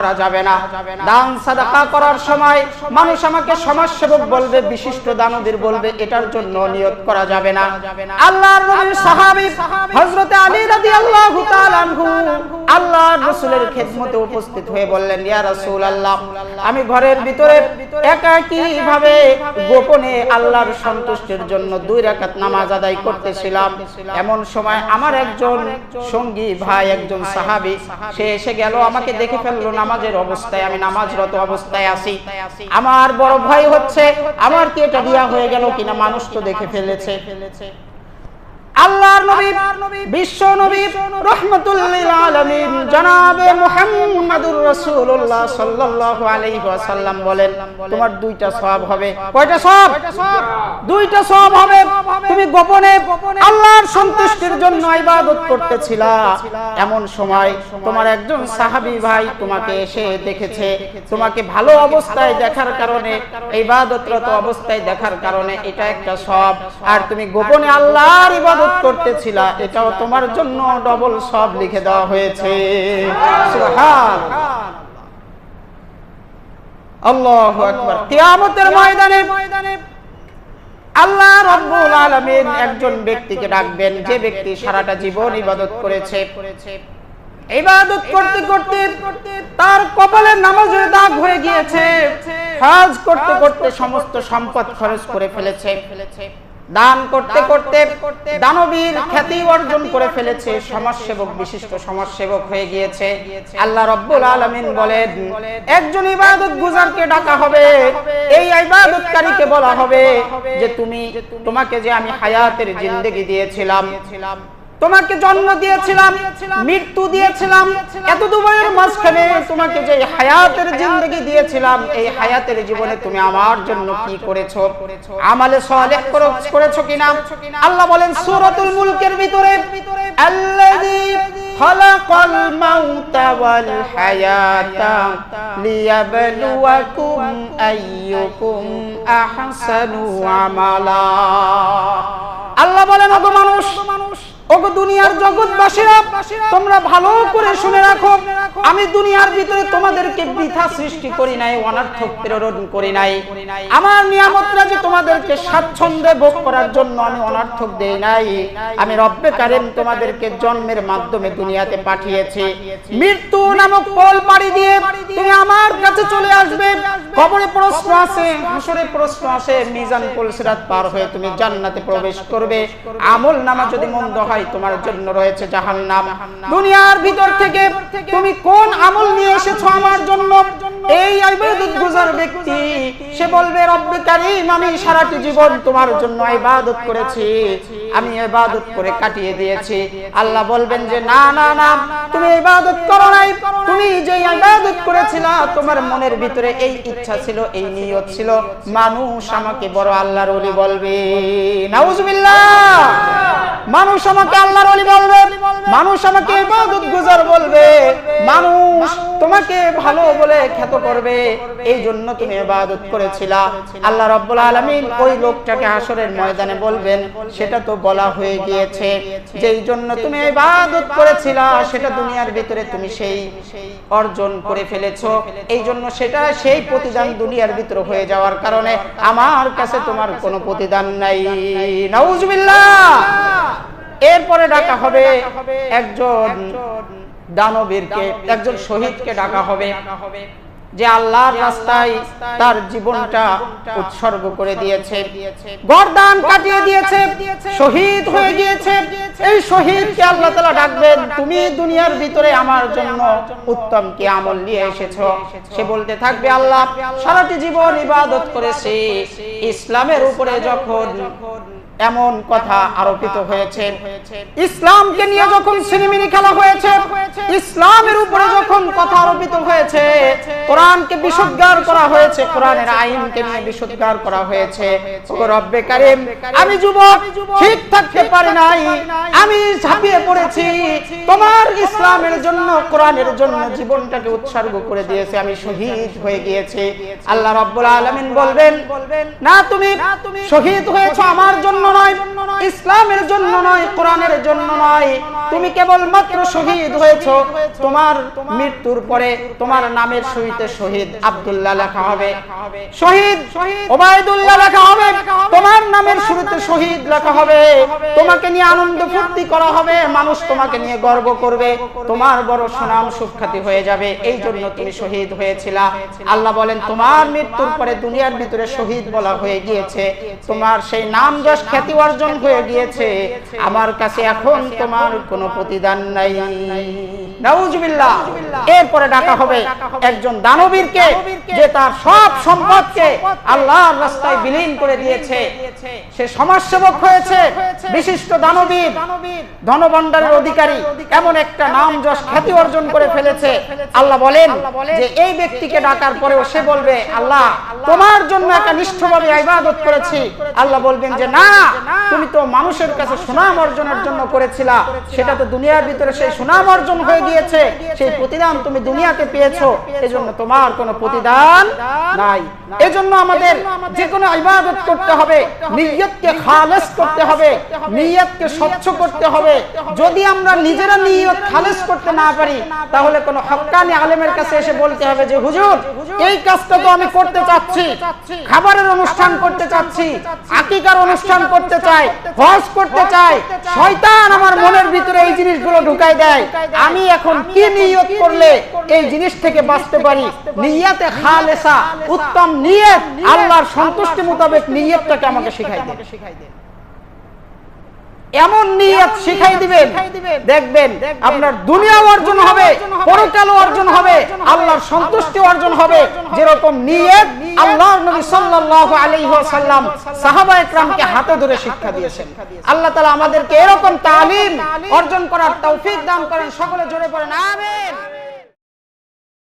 করা যাবে না। দান সাদাকা করার সময় মানুষ আমাকে সমাজসেবক বলবে, বিশিষ্ট দানবীর বলবে, এটার জন্য নিয়ত করা যাবে না। আল্লাহর নবীর সাহাবী হযরত আলী রাদিয়াল্লাহু তাআলা আনহু আল্লাহর রাসূলের খেদমতে উপস্থিত হয়ে বললেন, ইয়া রাসূলুল্লাহ, আমি ঘরের ভিতরে একাকী ভাবে গোপনে আল্লাহর সন্তুষ্টির জন্য 2 রাকাত নামাজ আদায় করতেছিলাম। এমন সময় আমার একজন সঙ্গী ভাই, একজন সাহাবী, সে এসে গেল, আমাকে দেখে ফেললো নামাজের অবস্থায়, আমি নামাজরত অবস্থায় আছি। আমার বড় ভয় হচ্ছে আমার কি এটা রিয়া হয়ে গেল কিনা, মানুষ তো দেখে ফেলেছে। আল্লাহর নবী, বিশ্ব নবী রাহমাতুল লিল আলামিন জনাবে মুহাম্মদুর রাসূলুল্লাহ সাল্লাল্লাহু আলাইহি ওয়াসাল্লাম বলেন, তোমার 2টা সওয়াব হবে। কয়টা সওয়াব? 2টা সওয়াব হবে। তুমি গোপনে আল্লাহর সন্তুষ্টির জন্য ইবাদত করতেছিলা, এমন সময় তোমার একজন সাহাবী ভাই তোমাকে এসে দেখেছে, তোমাকে ভালো অবস্থায় দেখার কারণে, ইবাদতরত অবস্থায় দেখার কারণে এটা একটা সওয়াব। আর তুমি গোপনে আল্লাহর ইবাদত করতেছিলা, এটাও তোমার জন্য ডবল সওয়াব লিখে দেওয়া হয়েছে। সুবহানাল্লাহ, আল্লাহু আকবার। কিয়ামতের ময়দানে আল্লাহ রাব্বুল আলামিন একজন ব্যক্তিকে ডাকবেন, যে ব্যক্তি সারাটা জীবন ইবাদত করেছে, ইবাদত করতে করতে তার কপালে নামাজের দাগ হয়ে গিয়েছে, হজ করতে করতে সমস্ত সম্পদ খরচ করে ফেলেছে, দান করতে করতে দানবীর খ্যাতি অর্জন করে ফেলেছে, সমাজসেবক, বিশিষ্ট সমাজসেবক হয়ে গিয়েছে। আল্লাহ রাব্বুল আলামিন বলেন, একজন ইবাদত গুজারকে ডাকা হবে, এই ইবাদতকারীকে বলা হবে যে তোমাকে যে আমি হায়াতের জিন্দেগি দিয়েছিলাম, তোমাকে জন্ম দিয়েছিলাম, মৃত্যু দিয়েছিলাম, এত দুবারের মাঝখানে তোমাকে যে হায়াতের জিন্দেগি দিয়েছিলাম, এই হায়াতের জীবনে তুমি আমার জন্য কি করেছো, আমালে সালেহ করেছো কিনা? আল্লাহ বলেন সূরাতুল মুলকের ভিতরে, আল্লাযী খালাকাল মাউতা ওয়াল হায়াতা লিয়াবলুয়াকুম আইয়ুকুম আহসানু আমালা। আল্লাহ বলেন, ওগো মানুষ, ওগো দুনিয়ার জগৎবাসীরা, তোমরা ভালো করে শুনে রাখো, আমি দুনিয়ার ভিতরে তোমাদেরকে বৃথা সৃষ্টি করি নাই, অনর্থক প্রেরণ করি নাই। আমার নিয়ামতরা যে তোমাদেরকে স্বাচ্ছন্দ্যে ভোগ করার জন্য আমি অনর্থক দেই নাই। আমি রব্বে কারিম তোমাদেরকে জন্মের মাধ্যমে দুনিয়াতে পাঠিয়েছি। মৃত্যু নামক পল পাড়ি দিয়ে তুমি আমার কাছে চলে আসবে। কবরে প্রশ্ন আছে, হাসরে প্রশ্ন আছে, মিজান পুল সিরাত পার হয়ে তুমি জান্নাতে প্রবেশ করবে। আমল নামা যদি মন্দ হয় তোমার জন্য রয়েছে জাহান্নাম। দুনিয়ার ভিতর থেকে তুমি কোন আমল নিয়ে এসেছো আমার জন্য? এই ইবাদত গুজার ব্যক্তি সে বলবে, রব্বে কারীম, আমি সারাটি জীবন তোমার জন্য ইবাদত করেছি, আমি ইবাদত করে কাটিয়ে দিয়েছি। আল্লাহ বলবেন যে না না না, তুমি ইবাদত করো নাই, তুমি যে ইবাদত করেছিলা তোমার মনের ভিতরে এই ইচ্ছা ছিল, এই নিয়ত ছিল, মানুষ আমাকে বড় আল্লাহর ওলি বলবে। নাউজুবিল্লাহ। মানুষ আমাকে আল্লাহর ওলি বলবে, মানুষ আমাকে ইবাদত গুজার বলবে, মানুষ তোমাকে ভালো বলে খ্যাত করবে, এই জন্য তুমি ইবাদত করেছিলা। আল্লাহ রাব্বুল আলামিন ওই লোকটাকে হাসরের ময়দানে বলবেন, সেটা তো বলা হয়ে গিয়েছে, যেই জন্য তুমি ইবাদত করেছিলা সেটা দুনিয়ার ভিতরে তুমি সেই অর্জন করে ফেলেছো, এই জন্য সেটা সেই প্রতিদান দুনিয়ার ভিতরে হয়ে যাওয়ার কারণে আমার কাছে তোমার কোনো প্রতিদান নাই। নাউজুবিল্লাহ। এরপরে ডাকা হবে একজন দানবীরকে, একজন শহীদকে ডাকা হবে, যে আল্লাহর রাস্তায় তার জীবনটা উৎসর্গ করে দিয়েছে, গর্দান কাটিয়ে দিয়েছে, শহীদ হয়ে গিয়েছে। এই শহীদকে আল্লাহ তাআলা ডাকবেন, তুমি দুনিয়ার ভিতরে আমার জন্য উত্তম কি আমল নিয়ে এসেছো? সে বলতে থাকবে, আল্লাহ সারাটি জীবন ইবাদত করেছি, ইসলামের উপরে যখন এমন কথা আরোপিত হয়েছে, ইসলামকে নিয়ে যখন সিনেমিনি খেলা হয়েছে, ইসলামের উপরে যখন কথা আরোপিত হয়েছে, কোরআনকে বিশুদ্ধগার করা হয়েছে, কোরআনের আইনকে নিয়ে বিশুদ্ধগার করা হয়েছে, ও রব্বে কারীম, আমি যুবক ঠিক থাকতে পারি নাই, আমি ঝাঁপিয়ে পড়েছি তোমার ইসলামের জন্য, কোরআনের জন্য জীবনটাকে উৎসর্গ করে দিয়েছি, আমি শহীদ হয়ে গিয়েছি। আল্লাহ রাব্বুল আলামিন বলবেন, না, তুমি শহীদ হয়েছো আমার জন্য, নয়, ইসলামের জন্য নয়, কোরআনের জন্য নয়, তুমি কেবলমাত্র শহীদ হয়েছো, তোমার মৃত্যুর পরে তোমার নামের সহিতে শহীদ আব্দুল্লাহ লেখা হবে, শহীদ ওবায়দুল্লাহ লেখা হবে, তোমার নামের শুরুতে শহীদ লেখা হবে, তোমাকে নিয়ে আনন্দ ফুর্তি করা হবে, মানুষ তোমাকে নিয়ে গর্ব করবে, তোমার বড় সুনাম সুখ্যাতি হয়ে যাবে, এই জন্য তুমি শহীদ হয়েছিলা। আল্লাহ বলেন তোমার মৃত্যুর পরে দুনিয়ার ভিতরে শহীদ বলা হয়ে গিয়েছে, তোমার সেই নাম যশ খ্যাতি অর্জন হয়ে গিয়েছে, আমার কাছে এখন তোমার কোনো প্রতিদান নাই। নাউজুবিল্লাহ। এরপরে ডাকা হবে একজন দানবীরকে, যে তার সব সম্পদকে আল্লাহর রাস্তায় বিলীন করে দিয়েছে, সে সমাজসেবক হয়েছে, বিশিষ্ট দানবীর, ধনভাণ্ডারের অধিকারী, এমন একটা নাম যশ খ্যাতি অর্জন করে ফেলেছে। আল্লাহ বলেন যে এই ব্যক্তিকে ডাকার পরেও সে বলবে আল্লাহ তোমার জন্য একটা নিষ্ঠভাবে ইবাদত করেছি। আল্লাহ বলবেন যে না, তুমি তো মানুষের কাছে সুনাম অর্জনের জন্য করেছিলা, সেটা তো দুনিয়ার ভিতরে সেই সুনাম অর্জন হয়ে গিয়েছে, সেই প্রতিদান তুমি দুনিয়াতে পেয়েছো, এজন্য তোমার কোনো প্রতিদান নাই। এজন্য আমাদের যে কোনো ইবাদত করতে হবে, নিয়তকে খালেস করতে হবে, নিয়তকে স্বচ্ছ করতে হবে। যদি আমরা নিজেরা নিয়ত খালেস করতে না পারি, তাহলে কোনো হক্কানি আলেমের কাছে এসে বলতে হবে যে হুজুর এই কাজটা তো আমি করতে চাচ্ছি, খাবারের অনুষ্ঠান করতে চাচ্ছি, আকিকার অনুষ্ঠান করতে চাই, হজ করতে চাই, শয়তান আমার মনের ভিতরে এই জিনিসগুলো ঢুকাই দেয়, আমি এখন কি নিয়ত করলে এই জিনিস থেকে বাঁচতে পারি? নিয়তে খালেসা, উত্তম নিয়ত, আল্লাহর সন্তুষ্টি মোতাবেক নিয়তটাকে আমাকে শিখাই দেন। এমন নিয়ত শিখাই দিবেন, দেখবেন আপনার দুনিয়া অর্জন হবে, পরকাল অর্জন হবে, আল্লাহর সন্তুষ্টি অর্জন হবে। যেরকম নিয়ত আল্লাহর নবী সাল্লাল্লাহু আলাইহি ওয়াসাল্লাম সাহাবায়ে কেরামকে হাতে ধরে শিক্ষা দিয়েছেন। আল্লাহ তাআলা আমাদেরকে এরকম তালিম অর্জন করার তৌফিক দান করেন। সকলে জোরে পড়েন আমিন।